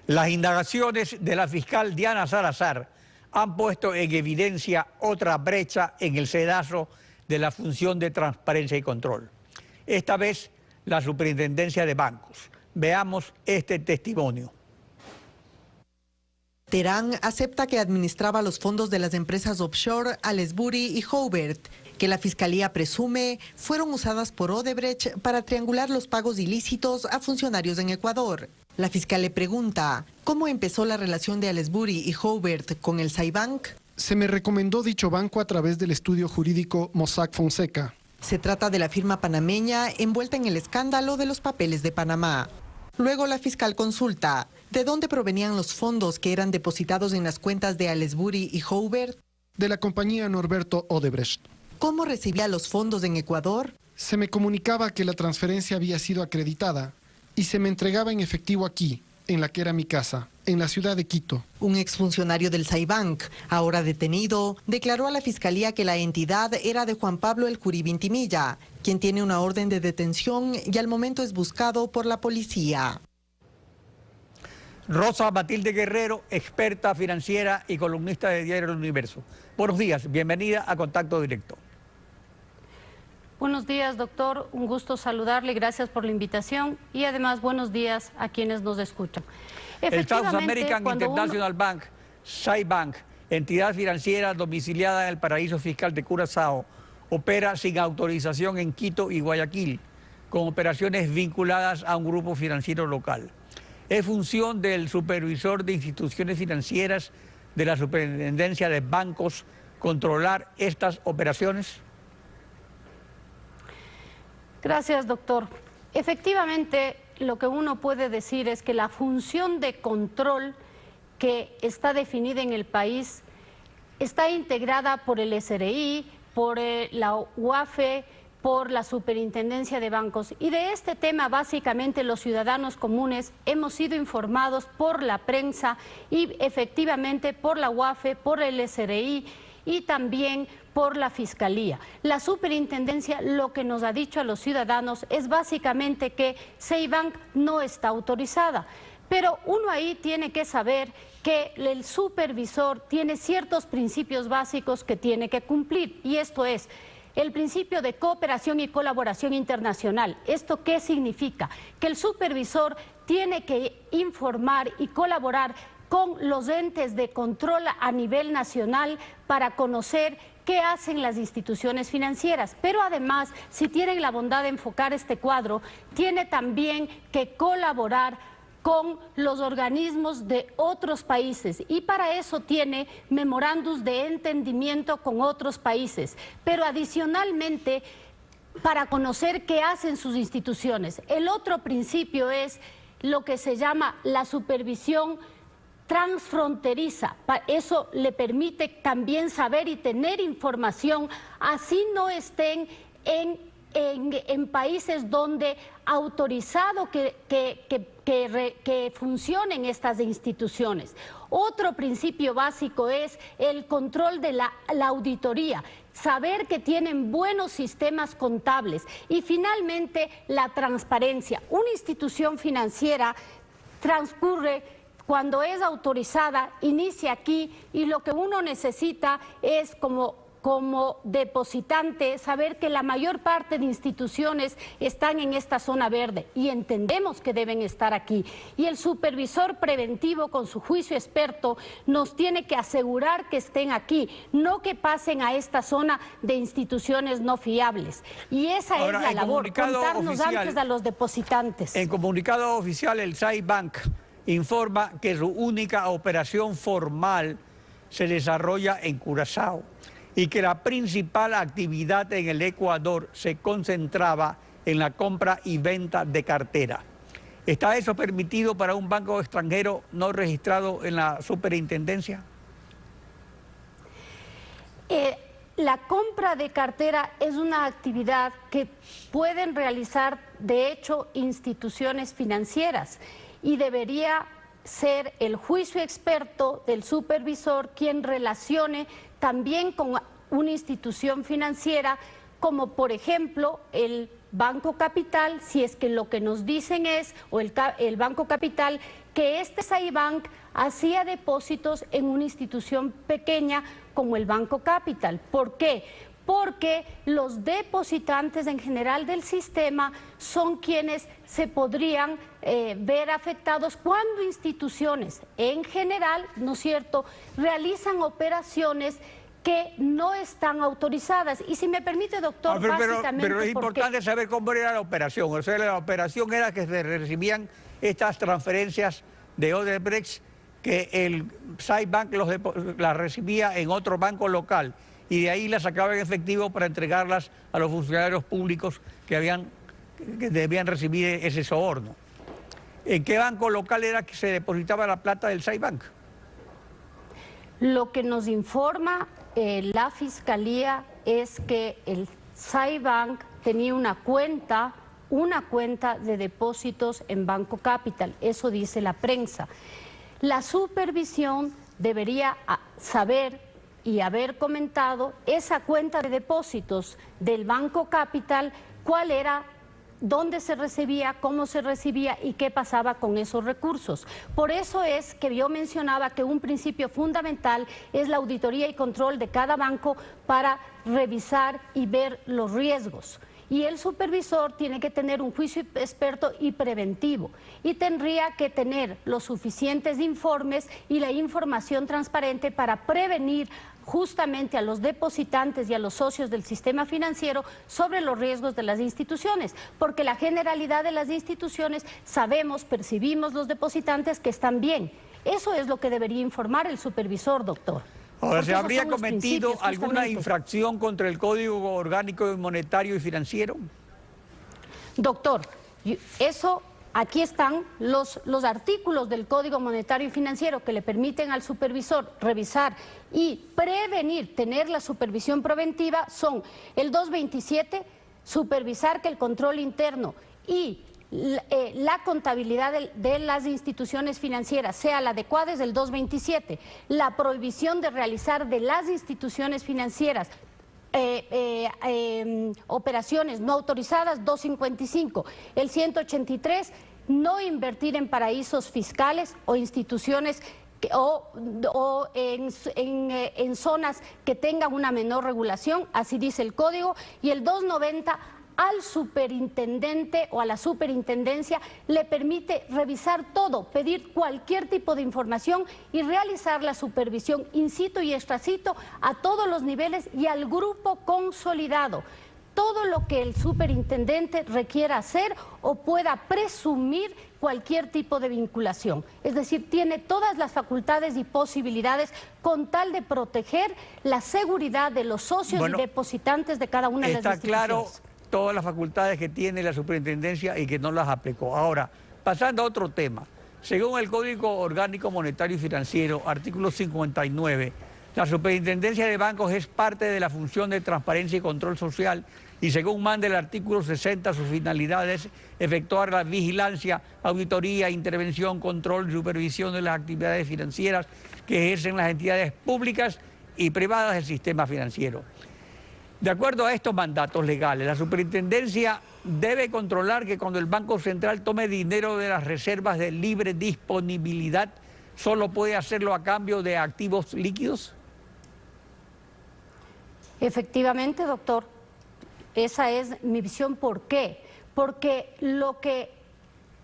Las indagaciones de la fiscal Diana Salazar han puesto en evidencia otra brecha en el sedazo de la función de transparencia y control. Esta vez, la Superintendencia de Bancos. Veamos este testimonio. Terán acepta que administraba los fondos de las empresas offshore Alesbury y Hobert, que la Fiscalía presume fueron usadas por Odebrecht para triangular los pagos ilícitos a funcionarios en Ecuador. La fiscal le pregunta, ¿cómo empezó la relación de Alesbury y Hobert con el Saibank? Se me recomendó dicho banco a través del estudio jurídico Mossack Fonseca. Se trata de la firma panameña envuelta en el escándalo de los papeles de Panamá. Luego la fiscal consulta, ¿de dónde provenían los fondos que eran depositados en las cuentas de Alesbury y Hobert? De la compañía Norberto Odebrecht. ¿Cómo recibía los fondos en Ecuador? Se me comunicaba que la transferencia había sido acreditada y se me entregaba en efectivo aquí, en la que era mi casa, en la ciudad de Quito. Un exfuncionario del Saibank, ahora detenido, declaró a la Fiscalía que la entidad era de Juan Pablo El Curí Vintimilla, quien tiene una orden de detención y al momento es buscado por la policía. Rosa Matilde Guerrero, experta financiera y columnista de Diario El Universo. Buenos días, bienvenida a Contacto Directo. Buenos días, doctor. Un gusto saludarle. Gracias por la invitación y además buenos días a quienes nos escuchan. El South American International Bank, Saibank, entidad financiera domiciliada en el paraíso fiscal de Curazao, opera sin autorización en Quito y Guayaquil, con operaciones vinculadas a un grupo financiero local. Es función del supervisor de instituciones financieras de la Superintendencia de Bancos controlar estas operaciones. Gracias, doctor. Efectivamente, lo que uno puede decir es que la función de control que está definida en el país está integrada por el SRI, por la UAFE, por la Superintendencia de Bancos. Y de este tema, básicamente, los ciudadanos comunes hemos sido informados por la prensa y efectivamente por la UAFE, por el SRI y también por la Fiscalía. La Superintendencia lo que nos ha dicho a los ciudadanos es básicamente que Saibank no está autorizada. Pero uno ahí tiene que saber que el supervisor tiene ciertos principios básicos que tiene que cumplir, y esto es el principio de cooperación y colaboración internacional. ¿Esto qué significa? Que el supervisor tiene que informar y colaborar con los entes de control a nivel nacional para conocer qué hacen las instituciones financieras. Pero además, si tienen la bondad de enfocar este cuadro, tiene también que colaborar con los organismos de otros países y para eso tiene memorándums de entendimiento con otros países. Pero adicionalmente, para conocer qué hacen sus instituciones. El otro principio es lo que se llama la supervisión transfronteriza. Eso le permite también saber y tener información, así no estén en países donde autorizado que funcionen estas instituciones. Otro principio básico es el control de la auditoría, saber que tienen buenos sistemas contables y finalmente la transparencia. Una institución financiera transcurre cuando es autorizada, inicia aquí y lo que uno necesita es como depositante, saber que la mayor parte de instituciones están en esta zona verde y entendemos que deben estar aquí. Y el supervisor preventivo con su juicio experto nos tiene que asegurar que estén aquí, no que pasen a esta zona de instituciones no fiables. Y esa es la labor, contarnos antes a los depositantes. En comunicado oficial, el Saibank informa que su única operación formal se desarrolla en Curazao y que la principal actividad en el Ecuador se concentraba en la compra y venta de cartera. ¿Está eso permitido para un banco extranjero no registrado en la superintendencia? La compra de cartera es una actividad que pueden realizar, de hecho, instituciones financieras y debería ser el juicio experto del supervisor quien relacione también con una institución financiera, como por ejemplo el Banco Capital, si es que lo que nos dicen es, o el Banco Capital, que este SAIBank hacía depósitos en una institución pequeña como el Banco Capital. ¿Por qué? Porque los depositantes en general del sistema son quienes se podrían ver afectados cuando instituciones en general, ¿no es cierto?, realizan operaciones que no están autorizadas. Y si me permite, doctor, básicamente... Pero es importante saber cómo era la operación. O sea, la operación era que se recibían estas transferencias de Odebrecht, que el SAIBank las recibía en otro banco local y de ahí las sacaba en efectivo para entregarlas a los funcionarios públicos que debían recibir ese soborno. ¿En qué banco local era que se depositaba la plata del SAIBank? Lo que nos informa la Fiscalía es que el SAIBank tenía una cuenta de depósitos en Banco Capital, eso dice la prensa. La supervisión debería saber y haber comentado esa cuenta de depósitos del Banco Capital, cuál era, dónde se recibía, cómo se recibía y qué pasaba con esos recursos. Por eso es que yo mencionaba que un principio fundamental es la auditoría y control de cada banco para revisar y ver los riesgos. Y el supervisor tiene que tener un juicio experto y preventivo y tendría que tener los suficientes informes y la información transparente para prevenir justamente a los depositantes y a los socios del sistema financiero sobre los riesgos de las instituciones, porque la generalidad de las instituciones sabemos, percibimos los depositantes que están bien. Eso es lo que debería informar el supervisor, doctor. Ahora, ¿se habría cometido alguna infracción contra el Código Orgánico Monetario y Financiero? Doctor, eso, aquí están los artículos del Código Monetario y Financiero que le permiten al supervisor revisar y prevenir, tener la supervisión preventiva, son el 227, supervisar que el control interno y la contabilidad de las instituciones financieras sea la adecuada, es el 227, la prohibición de realizar de las instituciones financieras operaciones no autorizadas, 255, el 183, no invertir en paraísos fiscales o instituciones o en zonas que tengan una menor regulación, así dice el código, y el 290, al superintendente o a la superintendencia le permite revisar todo, pedir cualquier tipo de información y realizar la supervisión in situ y extra situ a todos los niveles y al grupo consolidado. Todo lo que el superintendente requiera hacer o pueda presumir cualquier tipo de vinculación. Es decir, tiene todas las facultades y posibilidades con tal de proteger la seguridad de los socios y depositantes de cada una de las instituciones. Está claro todas las facultades que tiene la superintendencia y que no las aplicó. Ahora, pasando a otro tema, según el Código Orgánico Monetario y Financiero, artículo 59, la superintendencia de bancos es parte de la función de transparencia y control social y según manda el artículo 60, su finalidad es efectuar la vigilancia, auditoría, intervención, control y supervisión de las actividades financieras que ejercen las entidades públicas y privadas del sistema financiero. De acuerdo a estos mandatos legales, la superintendencia debe controlar que cuando el Banco Central tome dinero de las reservas de libre disponibilidad, solo puede hacerlo a cambio de activos líquidos. Efectivamente, doctor, esa es mi visión. ¿Por qué? Porque lo que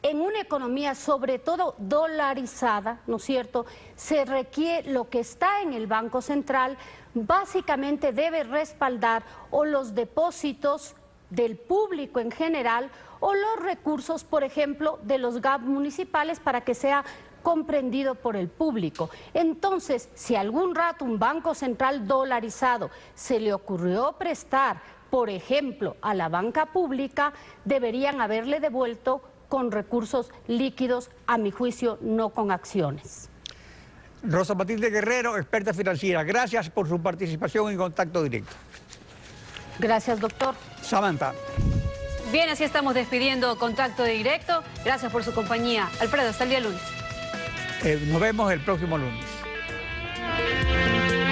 en una economía, sobre todo dolarizada, ¿no es cierto?, se requiere, lo que está en el Banco Central básicamente debe respaldar o los depósitos del público en general o los recursos, por ejemplo, de los GAP municipales para que sea comprendido por el público. Entonces, si algún rato un Banco Central dolarizado se le ocurrió prestar, por ejemplo, a la banca pública, deberían haberle devuelto con recursos líquidos, a mi juicio, no con acciones. Rosa Matilde Guerrero, experta financiera, gracias por su participación en Contacto Directo. Gracias, doctor. Samantha. Bien, así estamos despidiendo Contacto Directo. Gracias por su compañía. Alfredo, hasta el día lunes. Nos vemos el próximo lunes.